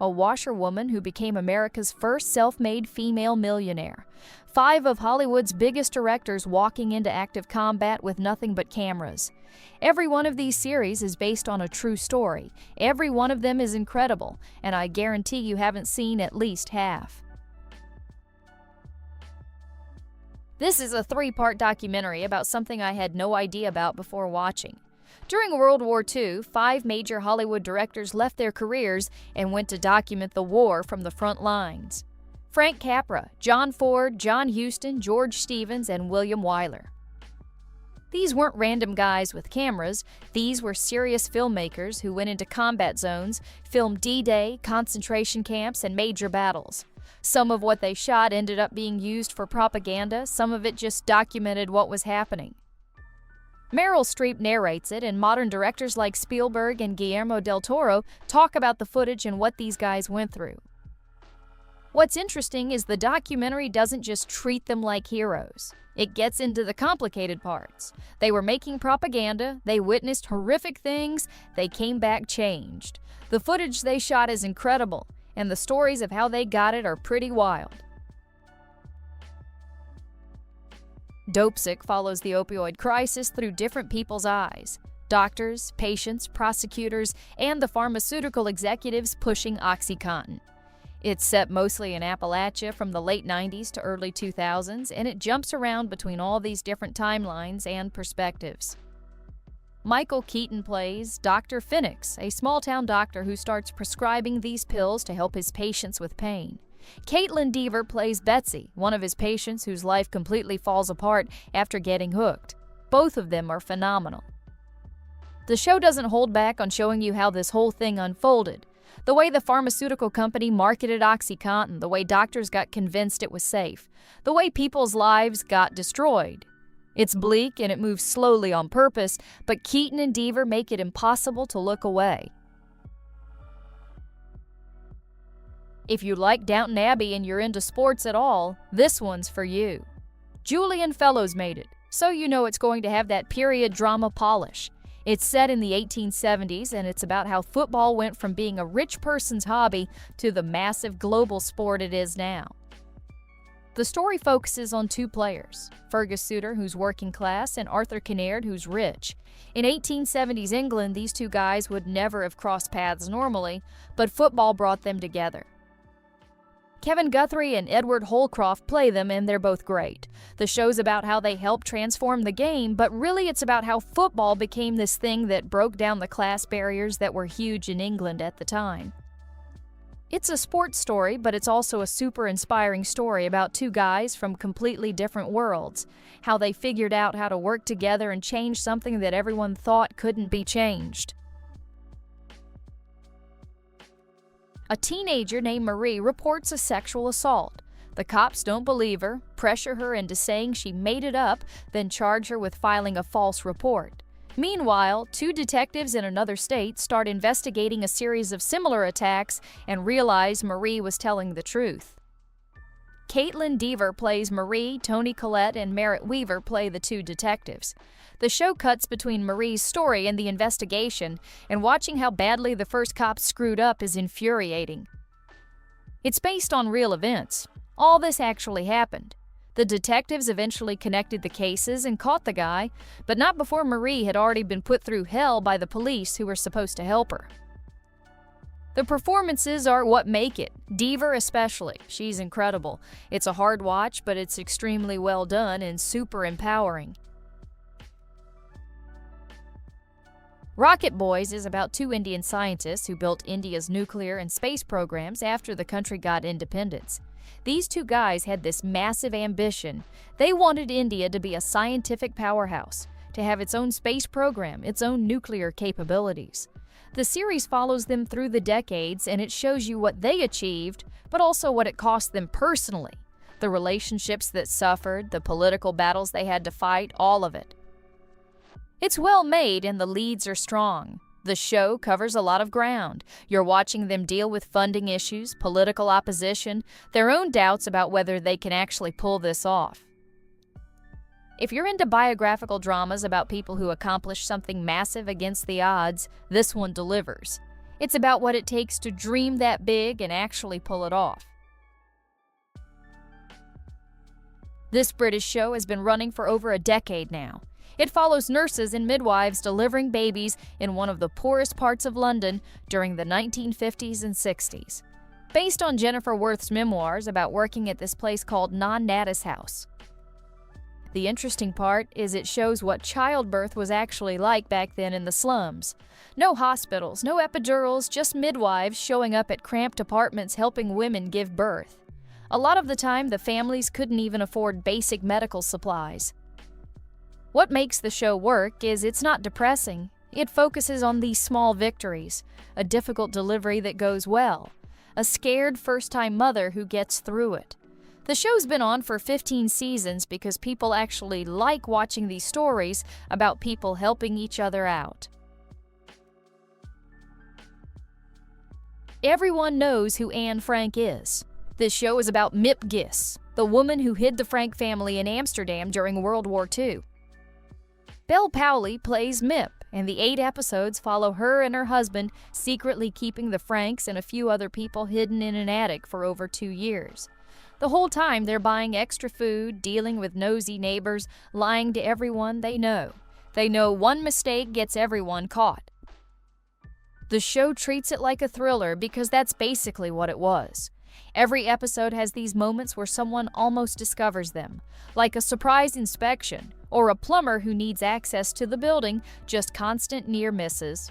a washerwoman who became America's first self-made female millionaire. 5 of Hollywood's biggest directors walking into active combat with nothing but cameras. Every one of these series is based on a true story. Every one of them is incredible, and I guarantee you haven't seen at least half. This is a 3-part documentary about something I had no idea about before watching. During World War II, 5 major Hollywood directors left their careers and went to document the war from the front lines. Frank Capra, John Ford, John Huston, George Stevens, and William Wyler. These weren't random guys with cameras. These were serious filmmakers who went into combat zones, filmed D-Day, concentration camps, and major battles. Some of what they shot ended up being used for propaganda, some of it just documented what was happening. Meryl Streep narrates it, and modern directors like Spielberg and Guillermo del Toro talk about the footage and what these guys went through. What's interesting is the documentary doesn't just treat them like heroes. It gets into the complicated parts. They were making propaganda, they witnessed horrific things, they came back changed. The footage they shot is incredible, and the stories of how they got it are pretty wild. Dopesick follows the opioid crisis through different people's eyes: doctors, patients, prosecutors, and the pharmaceutical executives pushing OxyContin. It's set mostly in Appalachia from the late 90s to early 2000s, and it jumps around between all these different timelines and perspectives. Michael Keaton plays Dr. Phoenix, a small-town doctor who starts prescribing these pills to help his patients with pain. Caitlin Dever plays Betsy, one of his patients whose life completely falls apart after getting hooked. Both of them are phenomenal. The show doesn't hold back on showing you how this whole thing unfolded. The way the pharmaceutical company marketed OxyContin, the way doctors got convinced it was safe, the way people's lives got destroyed. It's bleak and it moves slowly on purpose, but Keaton and Dever make it impossible to look away. If you like Downton Abbey and you're into sports at all, this one's for you. Julian Fellowes made it, so you know it's going to have that period drama polish. It's set in the 1870s, and it's about how football went from being a rich person's hobby to the massive global sport it is now. The story focuses on 2 players, Fergus Suter, who's working class, and Arthur Kinnaird, who's rich. In 1870s England, these 2 guys would never have crossed paths normally, but football brought them together. Kevin Guthrie and Edward Holcroft play them, and they're both great. The show's about how they helped transform the game, but really it's about how football became this thing that broke down the class barriers that were huge in England at the time. It's a sports story, but it's also a super inspiring story about 2 guys from completely different worlds, how they figured out how to work together and change something that everyone thought couldn't be changed. A teenager named Marie reports a sexual assault. The cops don't believe her, pressure her into saying she made it up, then charge her with filing a false report. Meanwhile, 2 detectives in another state start investigating a series of similar attacks and realize Marie was telling the truth. Caitlin Dever plays Marie, Toni Collette, and Merritt Weaver play the 2 detectives. The show cuts between Marie's story and the investigation, and watching how badly the first cop screwed up is infuriating. It's based on real events. All this actually happened. The detectives eventually connected the cases and caught the guy, but not before Marie had already been put through hell by the police who were supposed to help her. The performances are what make it, Dever especially. She's incredible. It's a hard watch, but it's extremely well done and super empowering. Rocket Boys is about 2 Indian scientists who built India's nuclear and space programs after the country got independence. These 2 guys had this massive ambition. They wanted India to be a scientific powerhouse, to have its own space program, its own nuclear capabilities. The series follows them through the decades, and it shows you what they achieved, but also what it cost them personally. The relationships that suffered, the political battles they had to fight, all of it. It's well made and the leads are strong. The show covers a lot of ground. You're watching them deal with funding issues, political opposition, their own doubts about whether they can actually pull this off. If you're into biographical dramas about people who accomplished something massive against the odds, this one delivers. It's about what it takes to dream that big and actually pull it off. This British show has been running for over a decade now. It follows nurses and midwives delivering babies in one of the poorest parts of London during the 1950s and 60s. Based on Jennifer Worth's memoirs about working at this place called Non-Natus House. The interesting part is it shows what childbirth was actually like back then in the slums. No hospitals, no epidurals, just midwives showing up at cramped apartments helping women give birth. A lot of the time, the families couldn't even afford basic medical supplies. What makes the show work is it's not depressing. It focuses on these small victories, a difficult delivery that goes well, a scared first-time mother who gets through it. The show's been on for 15 seasons because people actually like watching these stories about people helping each other out. Everyone knows who Anne Frank is. This show is about Mip Giss, the woman who hid the Frank family in Amsterdam during World War II. Belle Powley plays Mip, and the 8 episodes follow her and her husband secretly keeping the Franks and a few other people hidden in an attic for over 2 years. The whole time they're buying extra food, dealing with nosy neighbors, lying to everyone they know. They know one mistake gets everyone caught. The show treats it like a thriller because that's basically what it was. Every episode has these moments where someone almost discovers them, like a surprise inspection, or a plumber who needs access to the building, just constant near misses.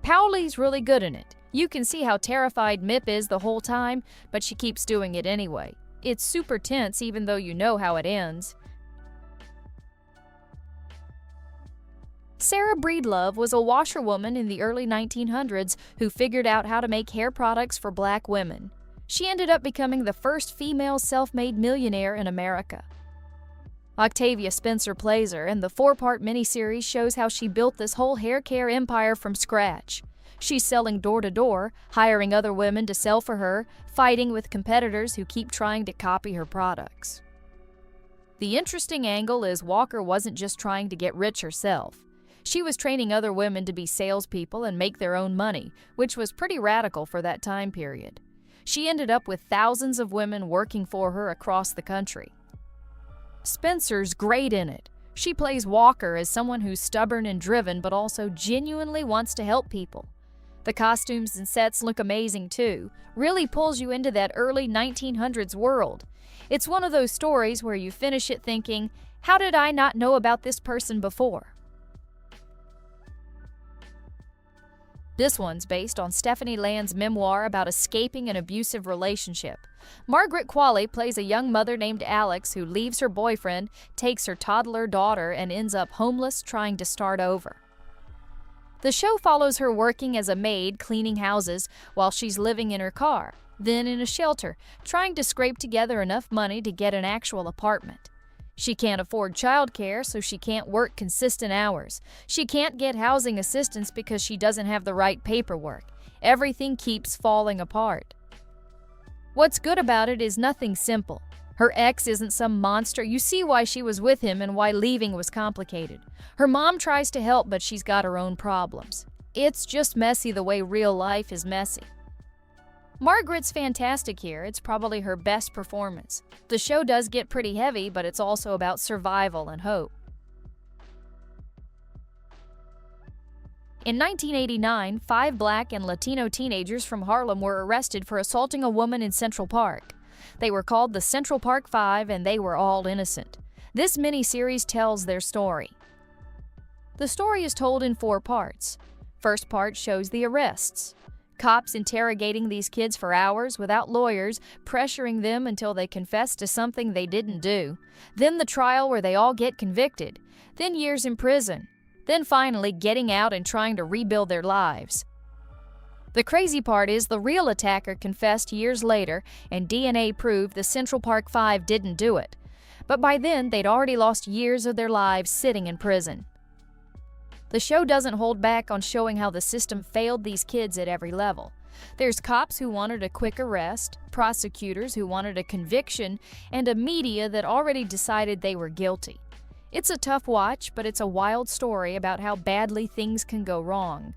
Powley's really good in it. You can see how terrified Mip is the whole time, but she keeps doing it anyway. It's super tense even though you know how it ends. Sarah Breedlove was a washerwoman in the early 1900s who figured out how to make hair products for black women. She ended up becoming the first female self-made millionaire in America. Octavia Spencer plays her, and the 4-part miniseries shows how she built this whole hair care empire from scratch. She's selling door-to-door, hiring other women to sell for her, fighting with competitors who keep trying to copy her products. The interesting angle is Walker wasn't just trying to get rich herself. She was training other women to be salespeople and make their own money, which was pretty radical for that time period. She ended up with thousands of women working for her across the country. Spencer's great in it. She plays Walker as someone who's stubborn and driven but also genuinely wants to help people. The costumes and sets look amazing too, really pulls you into that early 1900s world. It's one of those stories where you finish it thinking, how did I not know about this person before? This one's based on Stephanie Land's memoir about escaping an abusive relationship. Margaret Qualley plays a young mother named Alex who leaves her boyfriend, takes her toddler daughter, and ends up homeless trying to start over. The show follows her working as a maid cleaning houses while she's living in her car, then in a shelter, trying to scrape together enough money to get an actual apartment. She can't afford childcare, so she can't work consistent hours. She can't get housing assistance because she doesn't have the right paperwork. Everything keeps falling apart. What's good about it is nothing simple. Her ex isn't some monster. You see why she was with him and why leaving was complicated. Her mom tries to help, but she's got her own problems. It's just messy the way real life is messy. Margaret's fantastic here. It's probably her best performance. The show does get pretty heavy, but it's also about survival and hope. In 1989, 5 Black and Latino teenagers from Harlem were arrested for assaulting a woman in Central Park. They were called the Central Park Five, and they were all innocent. This miniseries tells their story. The story is told in 4 parts. First part shows the arrests. Cops interrogating these kids for hours without lawyers, pressuring them until they confess to something they didn't do. Then the trial where they all get convicted. Then years in prison. Then finally getting out and trying to rebuild their lives. The crazy part is the real attacker confessed years later, and DNA proved the Central Park Five didn't do it. But by then, they'd already lost years of their lives sitting in prison. The show doesn't hold back on showing how the system failed these kids at every level. There's cops who wanted a quick arrest, prosecutors who wanted a conviction, and a media that already decided they were guilty. It's a tough watch, but it's a wild story about how badly things can go wrong.